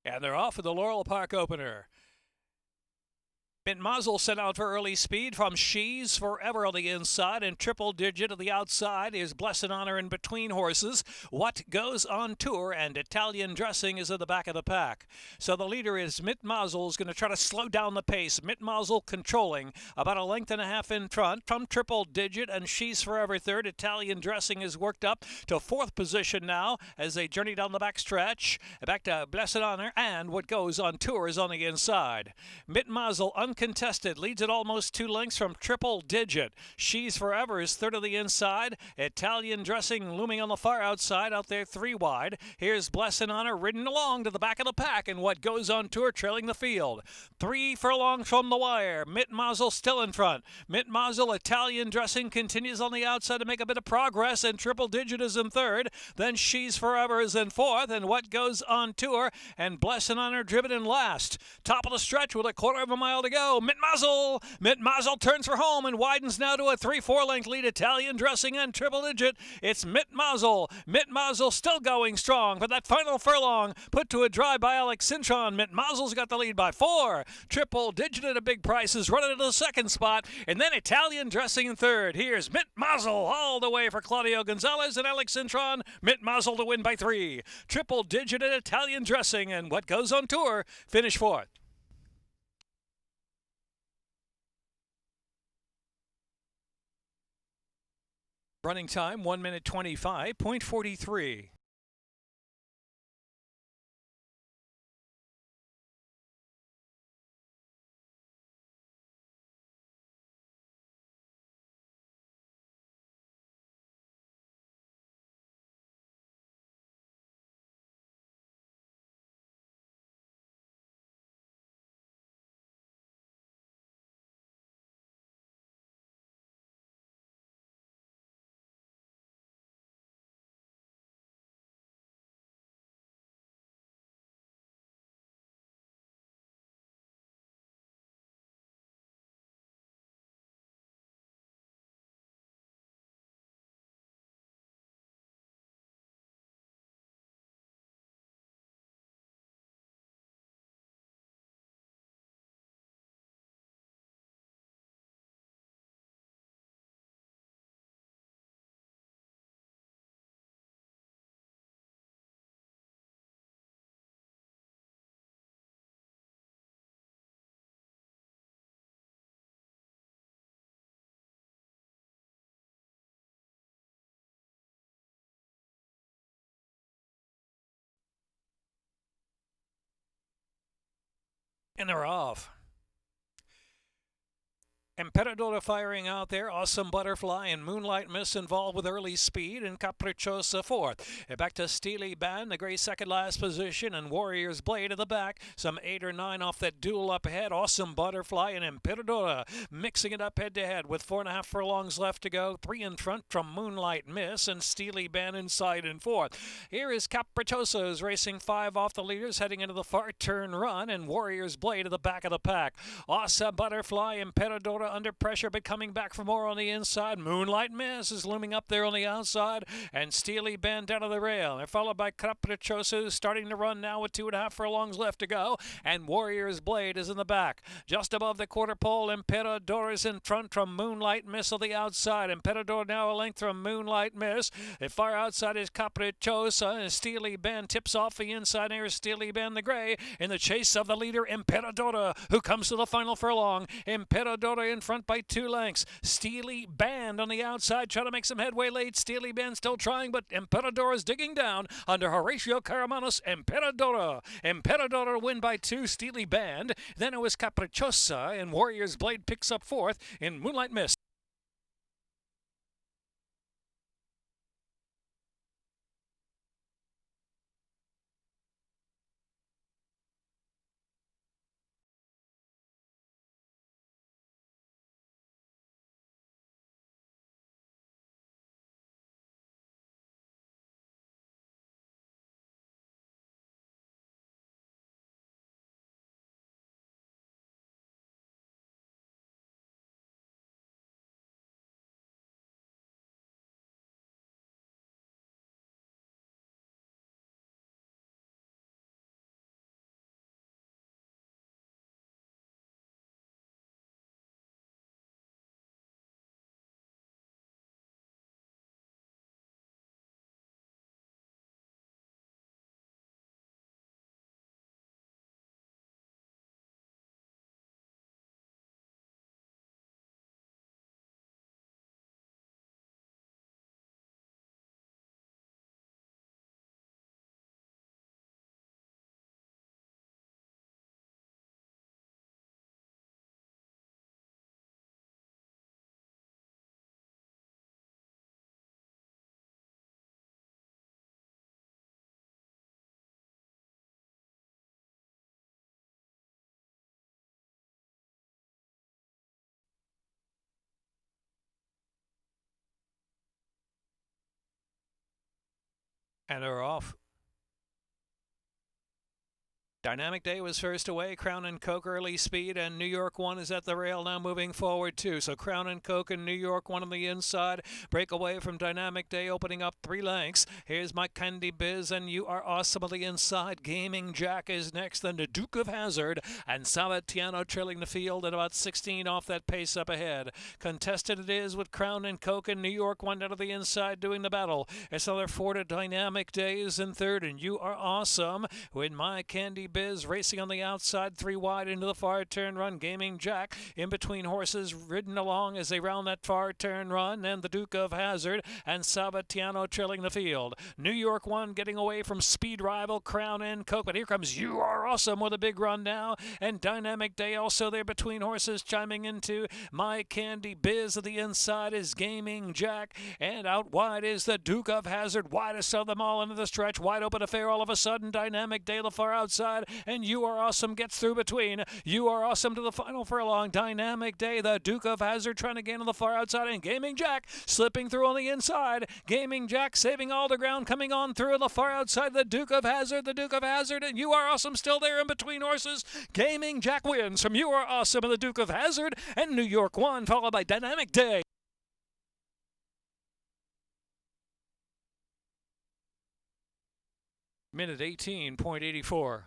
And they're off for the Laurel Park opener. Mint Muzzle sent out for early speed from She's Forever on the inside and triple digit at the outside is Blessed Honor in between horses. What Goes on Tour and Italian Dressing is at the back of the pack. So the leader is Mint Muzzle is going to try to slow down the pace. Mint Muzzle controlling about a length and a half in front from triple digit and She's Forever third. Italian Dressing is worked up to fourth position now as they journey down the back stretch. Back to Blessed Honor and What Goes on Tour is on the inside. Mint Muzzle uncontested, leads at almost 2 lengths from triple digit. She's Forever is third of the inside. Italian Dressing looming on the far outside, out there 3 wide. Here's Blessed Honor ridden along to the back of the pack and What Goes on Tour trailing the field. 3 furlongs from the wire. Mint Muzzle still in front. Mint Muzzle, Italian Dressing continues on the outside to make a bit of progress, and triple digit is in third. Then She's Forever is in fourth, and What Goes on Tour and Blessed Honor driven in last. Top of the stretch with a quarter of a mile to go. Mint Muzzle turns for home and widens now to a 3-4 length lead. Italian Dressing and triple digit. It's Mint Muzzle still going strong, but that final furlong put to a drive by Alex Cintron. Mint Muzzle's got the lead by 4. Triple digit at a big price is running into the second spot, and then Italian Dressing in third. Here's Mint Muzzle all the way for Claudio Gonzalez and Alex Cintron. Mint Muzzle to win by 3. Triple digit at Italian Dressing and What Goes on Tour finish fourth. Running time 1 minute 25.43. And they're off. Emperador firing out there. Awesome Butterfly and Moonlight Miss involved with early speed, and Capricciosa fourth. Back to Steely Band, the gray second last position, and Warrior's Blade at the back. Some 8 or 9 off that duel up ahead. Awesome Butterfly and Emperador mixing it up head to head with 4.5 furlongs left to go. 3 in front from Moonlight Miss and Steely Band inside in fourth. Here is Capricciosa is racing 5 off the leaders, heading into the far turn run, and Warrior's Blade at the back of the pack. Awesome Butterfly, Emperador under pressure, but coming back for more on the inside. Moonlight Miss is looming up there on the outside, and Steely Band down to the rail. They're followed by Capricciosa, starting to run now with 2.5 furlongs left to go, and Warrior's Blade is in the back. Just above the quarter pole, Emperador is in front from Moonlight Miss on the outside. Emperador now a length from Moonlight Miss. The far outside is Capricciosa, and Steely Band tips off the inside. Here's Steely Band the gray in the chase of the leader, Emperador, who comes to the final furlong. Emperador in front by 2 lengths. Steely Band on the outside trying to make some headway late. Steely Band still trying, but Emperador is digging down under Horatio Caramanos. Emperador win by 2. Steely Band. Then it was Capricciosa, and Warrior's Blade picks up fourth in Moonlight Miss. And they're off. Dynamic Day was first away. Crown and Coke early speed, and New York 1 is at the rail now moving forward too. So Crown and Coke and New York 1 on the inside. Break away from Dynamic Day, opening up 3 lengths. Here's My Candy Biz and You Are Awesome on the inside. Gaming Jack is next, then the Duke of Hazard and Sabatiano trailing the field at about 16 off that pace up ahead. Contested it is with Crown and Coke and New York 1 out of the inside doing the battle. It's another 4 to Dynamic Day is in third, and You Are Awesome with My Candy Biz racing on the outside, 3 wide into the far turn run. Gaming Jack in between horses ridden along as they round that far turn run, and the Duke of Hazard and Sabatiano trailing the field. New York 1 getting away from speed rival Crown and Coke, but here comes You Are Awesome with a big run now, and Dynamic Day also there between horses chiming into My Candy Biz. At the inside is Gaming Jack, and out wide is the Duke of Hazard, widest of them all into the stretch, wide open affair all of a sudden. Dynamic Day the far outside, and You Are Awesome gets through between. You Are Awesome to the final furlong. Dynamic Day, the Duke of Hazard trying to gain on the far outside, and Gaming Jack slipping through on the inside. Gaming Jack saving all the ground, coming on through on the far outside. The Duke of Hazard, and You Are Awesome still there in between horses. Gaming Jack wins from You Are Awesome and the Duke of Hazard, and New York 1 followed by Dynamic Day. Minute 18.84.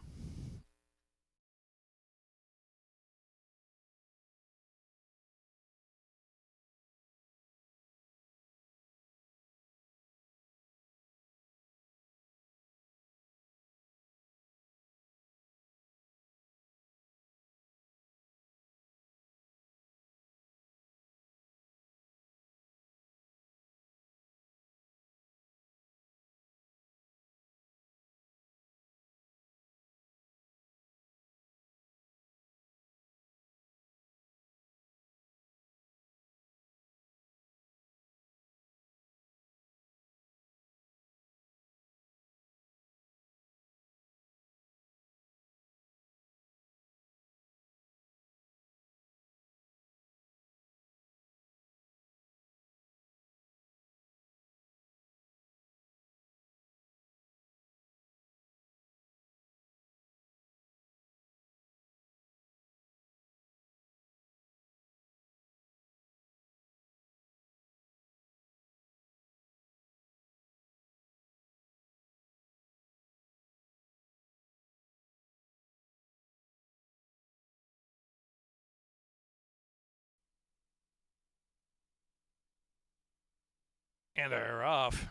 And they're off.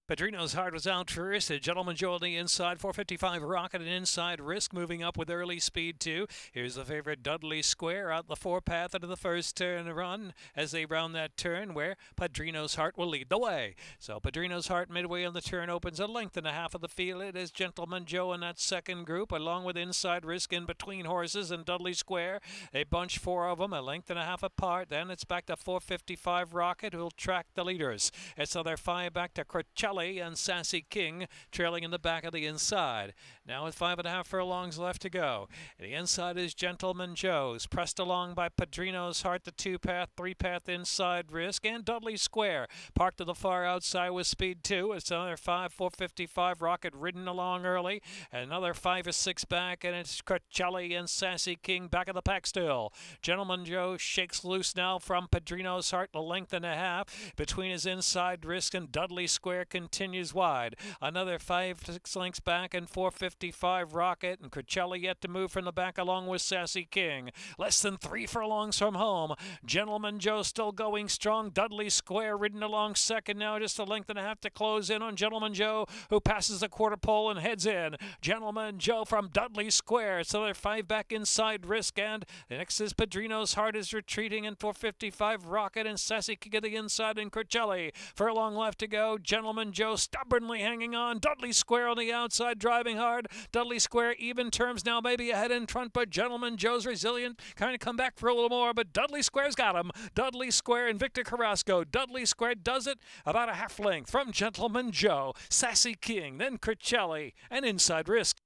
Padrino's Heart was out first. A Gentleman Joe on the inside. 455 Rocket and Inside Risk moving up with early speed too. Here's the favorite Dudley Square out the 4-path into the first turn run as they round that turn where Padrino's Heart will lead the way. So Padrino's Heart midway on the turn opens a length and a half of the field. It is Gentleman Joe in that second group along with Inside Risk in between horses and Dudley Square. They bunch 4 of them a length and a half apart. Then it's back to 455 Rocket who'll track the leaders. It's another 5 back to Cricelli and Sassy King trailing in the back of the inside. Now with 5.5 furlongs left to go. The inside is Gentleman Joe's, pressed along by Padrino's Heart, the 2-path, 3-path Inside Risk, and Dudley Square. Parked to the far outside with speed 2. It's another 5, 455 Rocket ridden along early. Another 5 or 6 back, and it's Cricelli and Sassy King back of the pack still. Gentleman Joe shakes loose now from Padrino's Heart, the length and a half between his Inside Risk and Dudley Square continues wide. Another 5 to 6 lengths back, and 455 Rocket and Cricelli yet to move from the back along with Sassy King. Less than 3 furlongs from home. Gentleman Joe still going strong. Dudley Square ridden along second now, just a length and a half to close in on Gentleman Joe, who passes the quarter pole and heads in. Gentleman Joe from Dudley Square. It's another 5 back Inside Risk, and the next is Padrino's Heart is retreating, and 455 Rocket and Sassy King at the inside, and Cricelli. Furlong left to go. Gentleman Joe stubbornly hanging on. Dudley Square on the outside driving hard. Dudley Square even terms now, maybe ahead in front, but Gentleman Joe's resilient, kind of come back for a little more, but Dudley Square's got him. Dudley Square and Victor Carrasco. Dudley Square does it about a half length from Gentleman Joe, Sassy King, then Cricelli, and Inside Risk.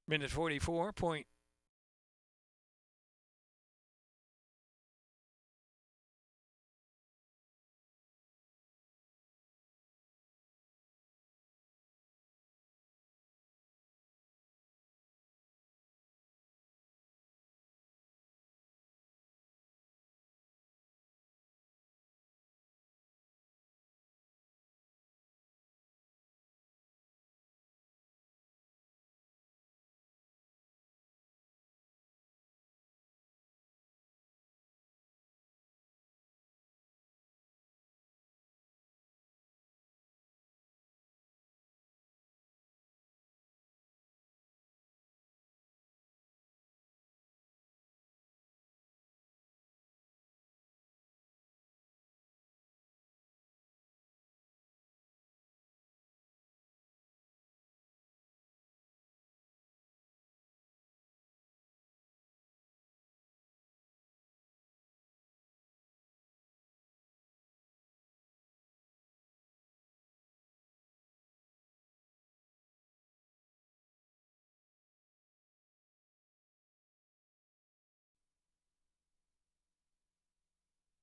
Minute 44. Point.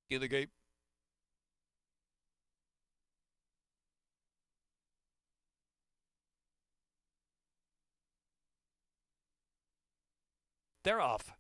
In the gate. They're off.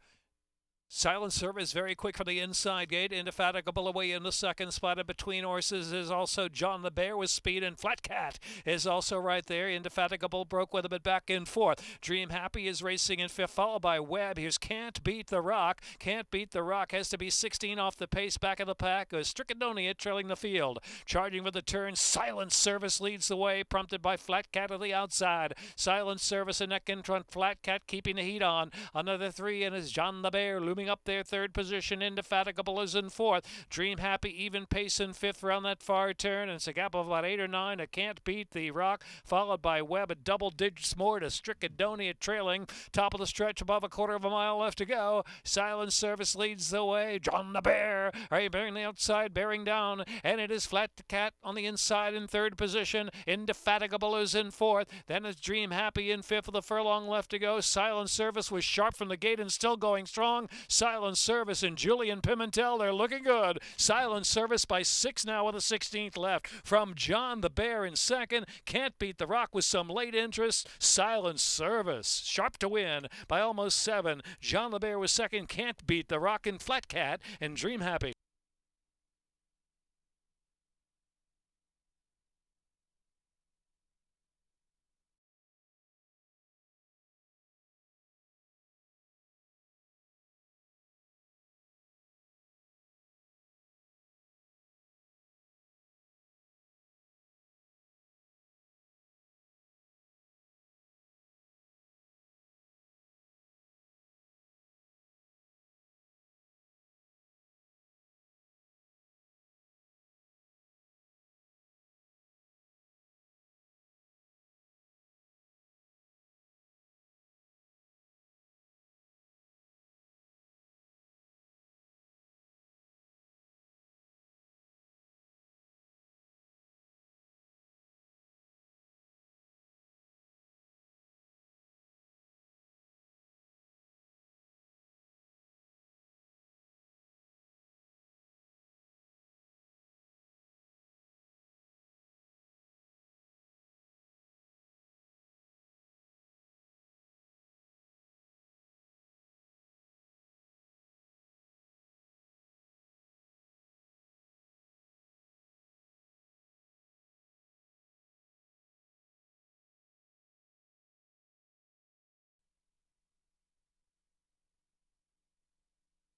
Silent service very quick from the inside gate. Indefatigable away in the second spot. And between horses is also John the Bear with speed, and Flat Cat is also right there. Indefatigable broke with him but back in fourth. Dream Happy is racing in fifth, followed by Webb. Here's Can't Beat the Rock. Can't Beat the Rock has to be 16 off the pace. Back of the pack is Stricadonia trailing the field. Charging for the turn. Silent Service leads the way, prompted by Flat Cat on the outside. Silent Service and neck in front. Flat Cat keeping the heat on. Another three, and is John the Bear looming up there, third position. Indefatigable is in fourth. Dream Happy even pace in fifth around that far turn, and it's a gap of about 8 or 9. It Can't Beat the Rock, followed by Webb at double digits more to Stricadonia trailing. Top of the stretch, above a quarter of a mile left to go. Silent Service leads the way. John the Bear, bearing the outside, bearing down, and it is Flat Cat on the inside in third position. Indefatigable is in fourth. Then it's Dream Happy in fifth with a furlong left to go. Silent Service was sharp from the gate and still going strong. Silent Service and Julian Pimentel, they're looking good. Silent Service by 6 now with a 16th left. From John the Bear in second. Can't Beat the Rock with some late interest. Silent Service, sharp to win by almost 7. John the Bear was second. Can't Beat the Rock and Flat Cat and Dream Happy.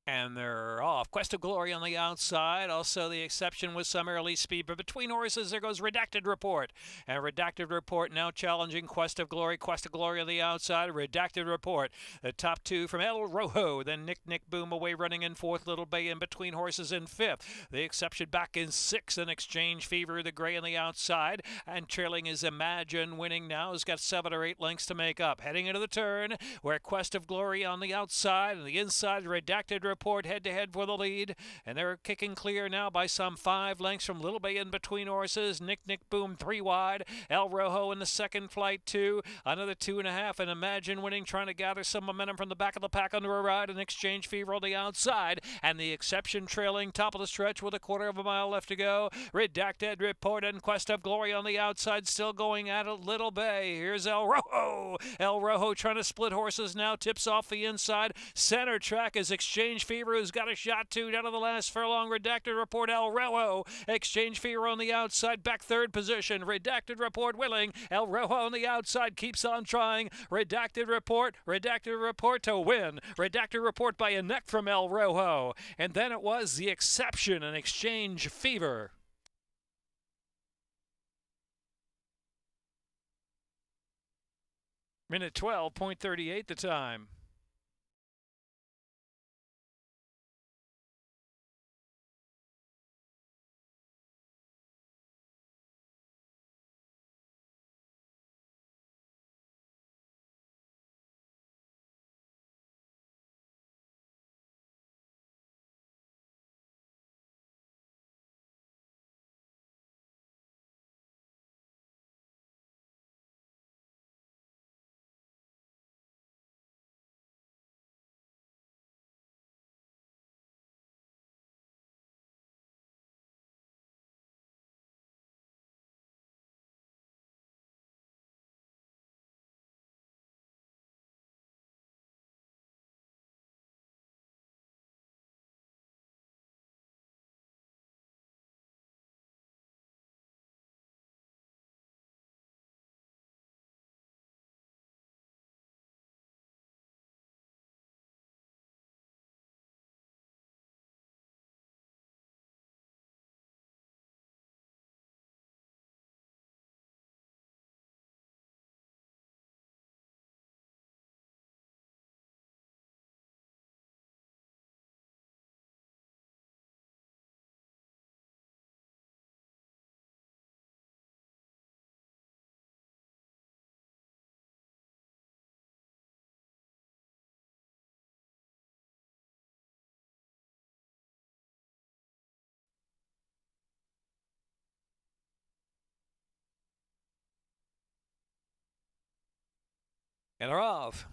And they're off. Quest of Glory on the outside. Also, the exception with some early speed. But between horses, there goes Redacted Report. And Redacted Report now challenging Quest of Glory. Quest of Glory on the outside. Redacted Report. The top two from El Rojo. Then Nick Boom away running in fourth. Little Bay in between horses in fifth. The exception back in sixth. And Exchange Fever, the gray on the outside. And trailing is Imagine, winning now. Has got 7 or 8 lengths to make up. Heading into the turn where Quest of Glory on the outside. And the inside, Redacted Report. Report head-to-head for the lead, and they're kicking clear now by some 5 lengths from Little Bay in between horses. Nick Boom 3 wide. El Rojo in the second flight 2. Another 2.5, and Imagine Winning trying to gather some momentum from the back of the pack under a ride, and Exchange Fever on the outside, and the Exception trailing top of the stretch with a quarter of a mile left to go. Redacted Report and Quest of Glory on the outside, still going at it. Little Bay. Here's El Rojo. El Rojo trying to split horses now, tips off the inside. Center track is Exchange Fever, who's got a shot to down to the last furlong. Redacted Report, El Rojo. Exchange Fever on the outside, back third position. Redacted Report willing. El Rojo on the outside keeps on trying. Redacted Report to win. Redacted Report by a neck from El Rojo. And then it was the Exception and Exchange Fever. Minute 12.38 the time. And they're off.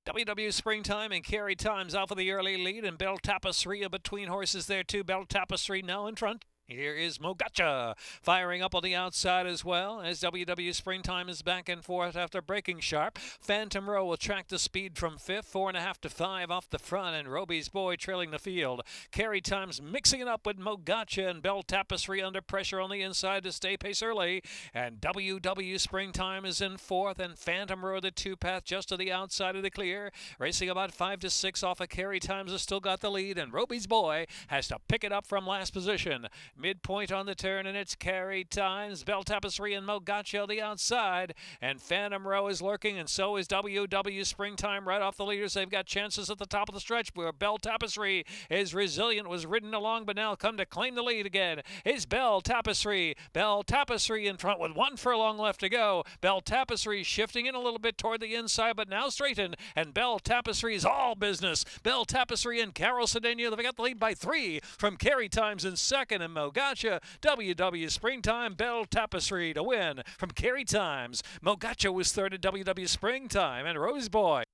WW Springtime and Carry Times out for the early lead, and Bell Tapestry in between horses there too. Bell Tapestry now in front. Here is Mogacha firing up on the outside as well as WW Springtime is back and forth after breaking sharp. Phantom Row will track the speed from 5th, 4.5 to 5 off the front, and Roby's Boy trailing the field. Carry Times mixing it up with Mogacha, and Bell Tapestry under pressure on the inside to stay pace early. And WW Springtime is in 4th, and Phantom Row the 2-path just to the outside of the clear. Racing about 5 to 6 off of Carry Times has still got the lead, and Roby's Boy has to pick it up from last position. Midpoint on the turn, and it's Carry Times, Bell Tapestry, and Mogacha on the outside. And Phantom Row is lurking, and so is WW Springtime right off the leaders. They've got chances at the top of the stretch where Bell Tapestry is resilient, was ridden along, but now come to claim the lead again is Bell Tapestry. Bell Tapestry in front with 1 furlong left to go. Bell Tapestry shifting in a little bit toward the inside, but now straightened, and Bell Tapestry is all business. Bell Tapestry and Carol Cedeno, they've got the lead by 3 from Carry Times in second, and Mogacha, WW Springtime, Bell Tapestry to win from Carry Times. Mogacha was third at WW Springtime, and Rose Boy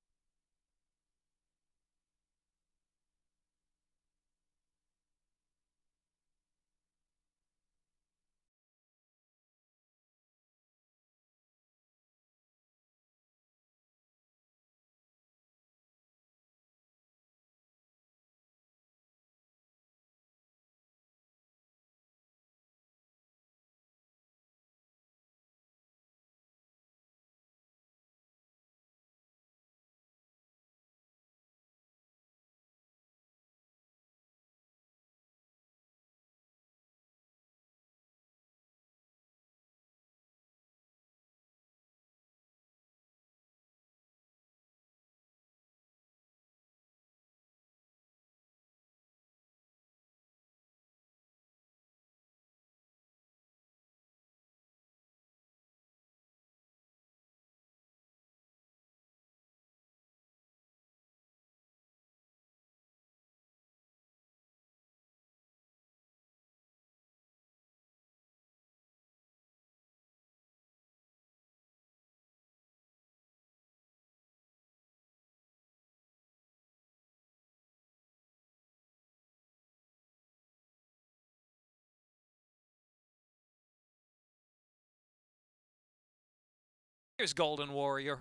Here's Golden Warrior.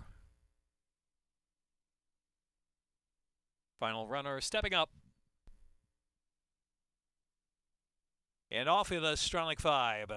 Final runner stepping up. And off in the Stronach 5.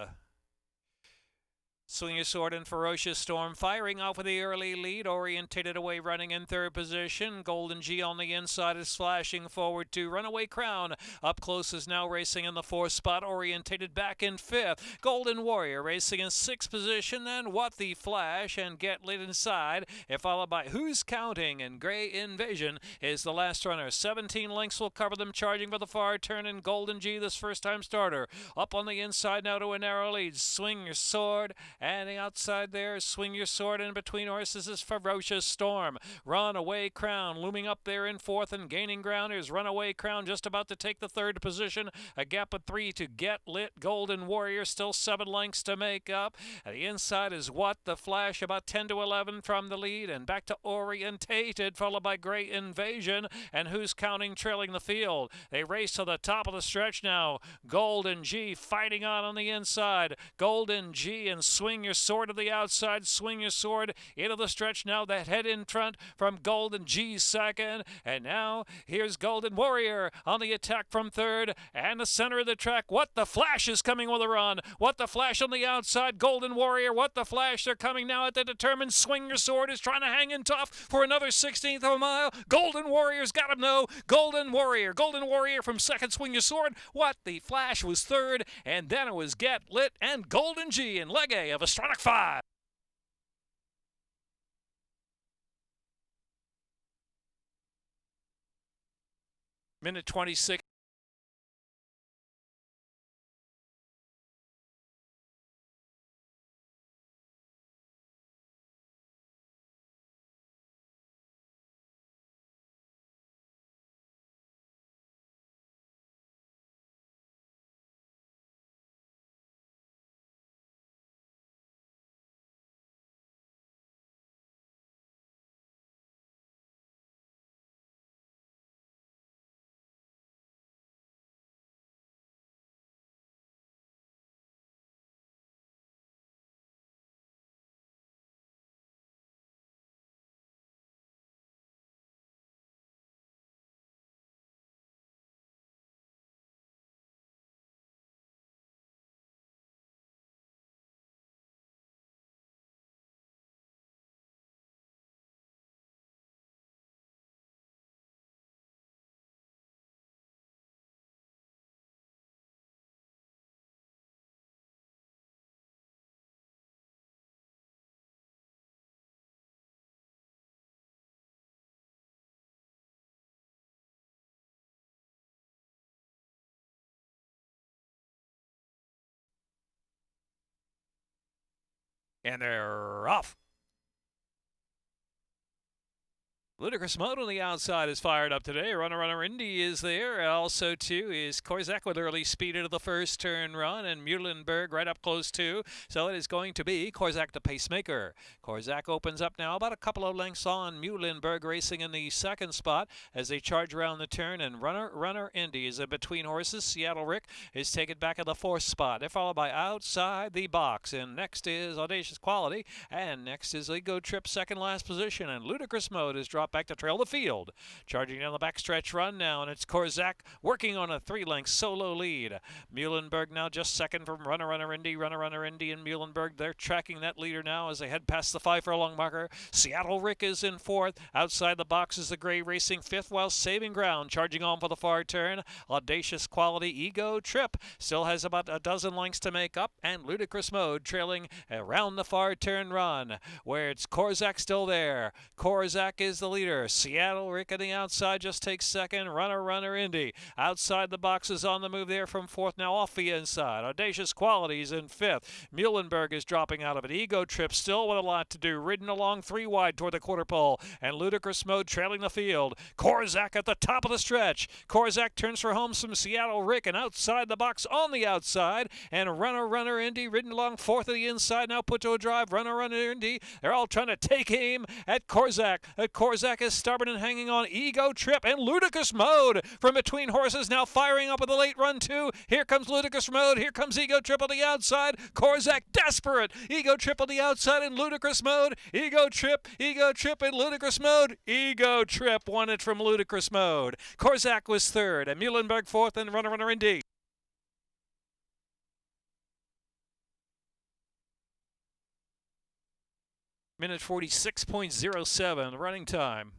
Swing Your Sword and Ferocious Storm firing off with the early lead. Orientated Away running in third position. Golden G on the inside is flashing forward to Runaway Crown. Up close is now racing in the fourth spot. Orientated back in fifth. Golden Warrior racing in sixth position. Then What the Flash and Get Lit Inside. Followed by Who's Counting and Gray Invasion is the last runner. 17 lengths will cover them, charging for the far turn. And Golden G, this first-time starter, up on the inside now to a narrow lead. Swing Your Sword. And the outside there, Swing Your Sword. In between horses is Ferocious Storm. Runaway Crown looming up there in fourth and gaining ground. Here's Runaway Crown just about to take the third position. A gap of 3 to Get Lit. Golden Warrior still 7 lengths to make up. At the inside is What the Flash, about 10 to 11 from the lead. And back to Orientated, followed by Great Invasion. And Who's Counting trailing the field. They race to the top of the stretch now. Golden G fighting on the inside. Golden G and Swing Your Sword to the outside. Swing Your Sword into the stretch now. That head in front from Golden G second. And now here's Golden Warrior on the attack from third. And the center of the track. What the Flash is coming with a run. What the Flash on the outside. Golden Warrior. What the Flash. They're coming now at the determined. Swing Your Sword is trying to hang in tough for another 16th of a mile. Golden Warrior's got him though. Golden Warrior. Golden Warrior from second. Swing Your Sword. What the Flash was third. And then it was Get Lit and Golden G in leg A of a Stronach 5. Minute 26. And they're off. Ludicrous Mode on the outside is fired up today. Runner Indy is there. Also, too, is Korzak with early speed into the first turn run, and Muhlenberg right up close, too. So it is going to be Korzak the pacemaker. Korzak opens up now about a couple of lengths on Muhlenberg, racing in the second spot as they charge around the turn, and Runner Indy is in between horses. Seattle Rick is taken back in the fourth spot. They're followed by Outside the Box, and next is Audacious Quality, and next is Ego Trip, second last position, and Ludicrous Mode is dropped back to trail the field. Charging down the backstretch run now, and it's Korzak working on a 3-length solo lead. Muhlenberg now just second from Runner Indy. Runner Indy and Muhlenberg, they're tracking that leader now as they head past the 5-furlong marker. Seattle Rick is in fourth. Outside the Box is the gray racing fifth while saving ground. Charging on for the far turn. Audacious Quality, Ego Trip still has about a dozen lengths to make up, and Ludicrous Mode trailing around the far turn run where it's Korzak still there. Korzak is the leader. Seattle Rick on the outside just takes second. Runner Indy outside the Box is on the move there from fourth, now off the inside. Audacious Qualities in fifth. Muhlenberg is dropping out of it. Ego Trip still with a lot to do, ridden along 3 wide toward the quarter pole, and Ludicrous Mode trailing the field. Korzak at the top of the stretch. Korzak turns for home from Seattle Rick, and outside the Box on the outside, and Runner Indy ridden along fourth of the inside, now put to a drive. Runner Indy, they're all trying to take aim at Korzak. Korzak is stubborn and hanging on. Ego Trip and Ludicrous Mode from between horses, now firing up with the late run too. Here comes Ludicrous Mode. Here comes Ego Trip on the outside. Korzak desperate. Ego Trip on the outside in Ludicrous Mode. Ego Trip in Ludicrous Mode. Ego Trip won it from Ludicrous Mode. Korzak was third and Muhlenberg fourth, and runner indeed. Minute 46.07 running time.